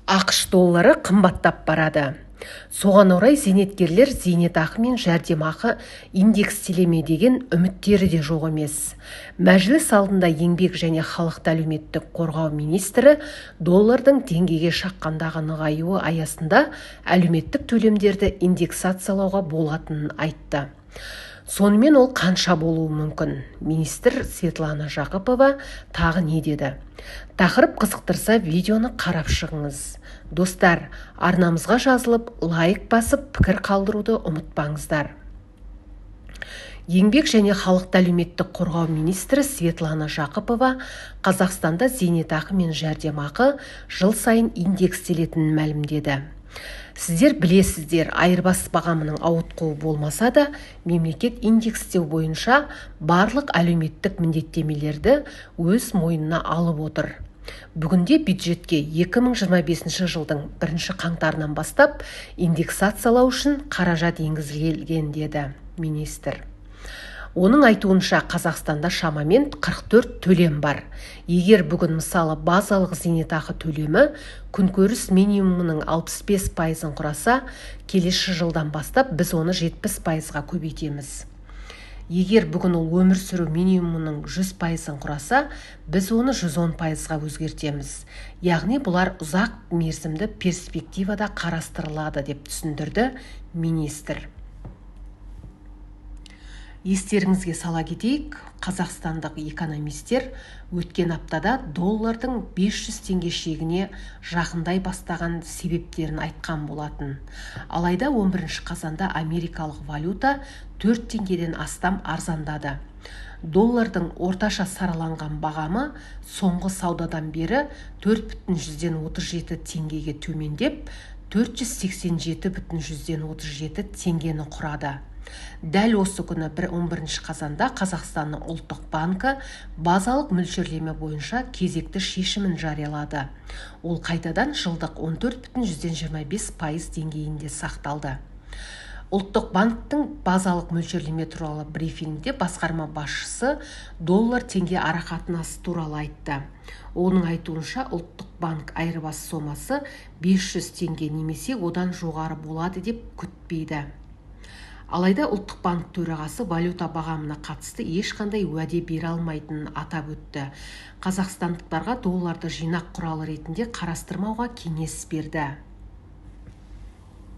ақш доллары қымбаттап барады. Соған орай зейнеткерлер зейнетақы мен жәрдемақы индекстелеме деген үміттері де жоқ емес. Мәжіліс алдында еңбек және халықты әлеуметтік қорғау министрі доллардың теңгеге шаққандағы нығаюы аясында әлеуметтік төлемдерді индексациялауға болатынын айтты. Сонымен ол қанша болуы мүмкін? Министр Светлана Жақыпова тағы не деді? Тақырып қызықтырса, видеоны қарап шығыңыз. Достар, арнамызға жазылып, лайк басып, пікір қалдыруды ұмытпаңыздар. Еңбек және халықты әлеуметтік қорғау министрі Светлана Жақыпова Қазақстанда зейнетақы мен жәрдемақы жыл сайын индекстелетінін мәлімдеді. Сіздер білесіздер, айырбас бағамының ауытқуы болмаса да, мемлекет индекстеу бойынша барлық әлеуметтік міндеттемелерді өз мойнына алып отыр. Бүгінде бюджетке 2025 жылдың 1 қаңтарынан бастап индексациялау үшін қаражат енгізілген деді министр. Оның айтуынша Қазақстанда шамамен 44 төлем бар. Егер бүгін мысалы базалық зейнетақы төлемі күнкөріс минимумының 65%-ын құраса, келесі жылдан бастап біз оны 70%-ға көбейтеміз. Егер бүгін ол өмір сүру минимумының 100%-ын құраса, біз оны 110%-ға өзгертеміз. Яғни бұлар ұзақ мерзімді перспективада қарастырылады деп түсіндірді министр. Естеріңізге сала кетейік, қазақстандық экономистер өткен аптада доллардың 500 теңге шегіне жақындай бастаған себептерін айтқан болатын. Алайда 11 қазанда америкалық валюта 4 теңгеден астам арзандады. Доллардың орташа сараланған бағамы соңғы саудадан бері 4,37 теңгеге төмендеп, 487,37 теңгені құрады. Дәл осы күні 11 қазанда Қазақстанның ұлттық банкі базалық мөлшерлеме бойынша кезекті шешімін жариялады. Ол қайтадан жылдық 14,25% деңгейінде сақталды. Ұлттық банктің базалық мөлшерлеме туралы брифингте басқарма басшысы доллар теңге арақатынасы туралы айтты. Оның айтуынша ұлттық банк айырбас сомасы 500 теңге немесе одан жоғары болады деп күтпейді. Алайда ұлттық банк төрағасы валюта бағамына қатысты ешқандай уәде бере алмайтынын атап өтті. Қазақстандықтарға долларды жинақ құралы ретінде қарастырмауға кеңес берді.